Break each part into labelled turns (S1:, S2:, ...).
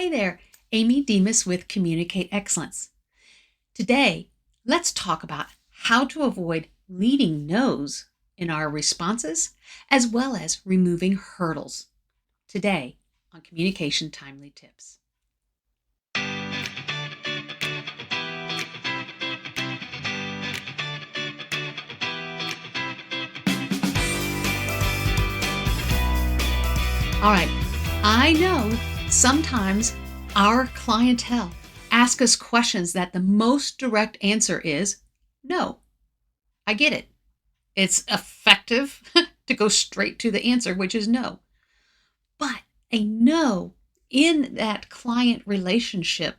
S1: Hey there, Amy Demas with Communicate Excellence. Today, let's talk about how to avoid leading no's in our responses, as well as removing hurdles. Today on Communication Timely Tips. All right, I know sometimes our clientele ask us questions that the most direct answer is no. I get it. It's effective to go straight to the answer, which is no. But a no in that client relationship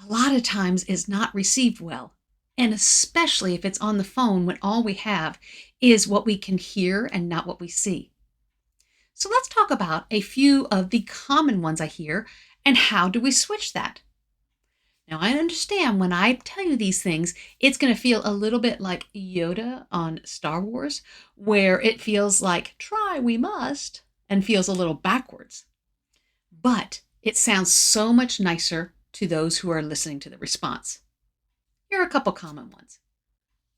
S1: a lot of times is not received well. And especially if it's on the phone when all we have is what we can hear and not what we see. So let's talk about a few of the common ones I hear and how do we switch that? Now, I understand when I tell you these things, it's going to feel a little bit like Yoda on Star Wars, where it feels like try we must and feels a little backwards. But it sounds so much nicer to those who are listening to the response. Here are a couple common ones.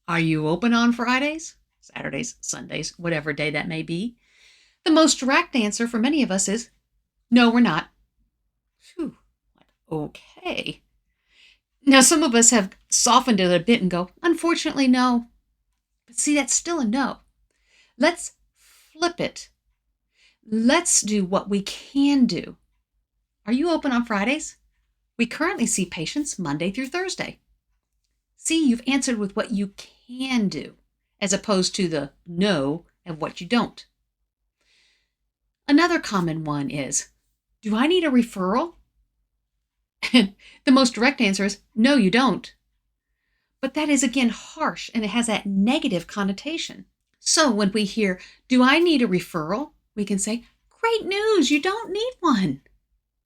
S1: Are you open on Fridays, Saturdays, Sundays, whatever day that may be? The most direct answer for many of us is no, we're not. Phew, okay. Now, some of us have softened it a bit and go, unfortunately, no. But see, that's still a no. Let's flip it. Let's do what we can do. Are you open on Fridays? We currently see patients Monday through Thursday. See, you've answered with what you can do, as opposed to the no and what you don't. Another common one is, do I need a referral? And the most direct answer is, no, you don't. But that is, again, harsh, and it has that negative connotation. So when we hear, do I need a referral? We can say, great news, you don't need one.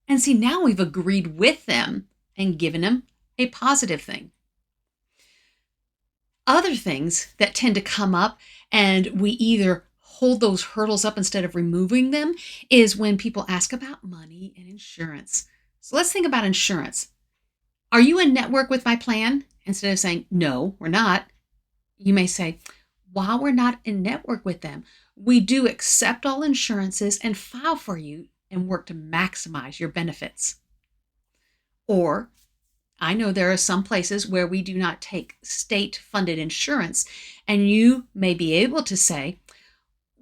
S1: And see, now we've agreed with them and given them a positive thing. Other things that tend to come up, and we either hold those hurdles up instead of removing them, is when people ask about money and insurance. So let's think about insurance. Are you in network with my plan? Instead of saying, no, we're not, you may say, while we're not in network with them, we do accept all insurances and file for you and work to maximize your benefits. Or, I know there are some places where we do not take state-funded insurance, and you may be able to say,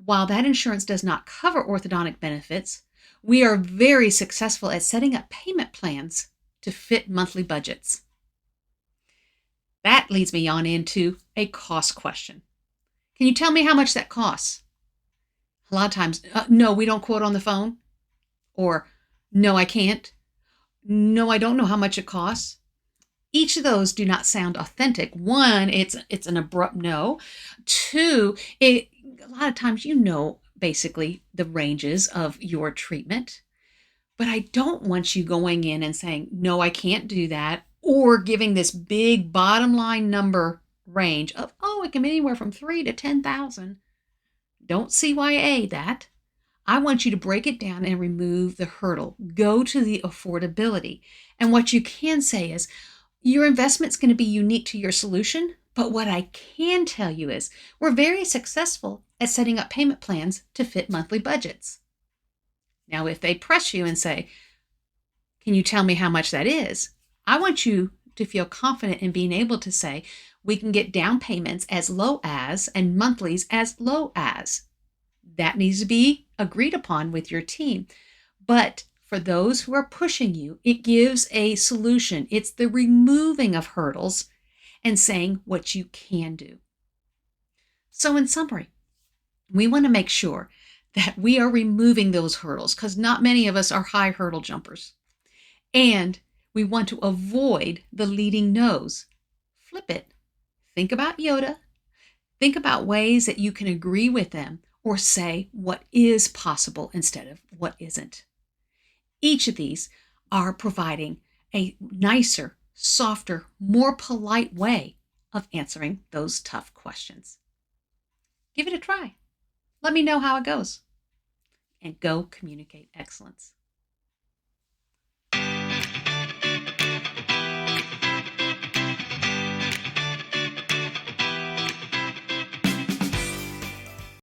S1: while that insurance does not cover orthodontic benefits, we are very successful at setting up payment plans to fit monthly budgets. That leads me on into a cost question. Can you tell me how much that costs? A lot of times, no, we don't quote on the phone. Or, no, I can't. No, I don't know how much it costs. Each of those do not sound authentic. One, it's an abrupt no. Two, a lot of times basically the ranges of your treatment. But I don't want you going in and saying, no, I can't do that, or giving this big bottom line number range of, it can be anywhere from 3 to 10,000. Don't CYA that. I want you to break it down and remove the hurdle. Go to the affordability. And what you can say is, your investment's going to be unique to your solution, but what I can tell you is we're very successful at setting up payment plans to fit monthly budgets. Now, if they press you and say, can you tell me how much that is? I want you to feel confident in being able to say, we can get down payments as low as and monthlies as low as. That needs to be agreed upon with your team. But for those who are pushing you, it gives a solution. It's the removing of hurdles and saying what you can do. So in summary, we want to make sure that we are removing those hurdles because not many of us are high hurdle jumpers. And we want to avoid the leading no's. Flip it. Think about Yoda. Think about ways that you can agree with them or say what is possible instead of what isn't. Each of these are providing a nicer, softer, more polite way of answering those tough questions. Give it a try. Let me know how it goes. And go communicate excellence.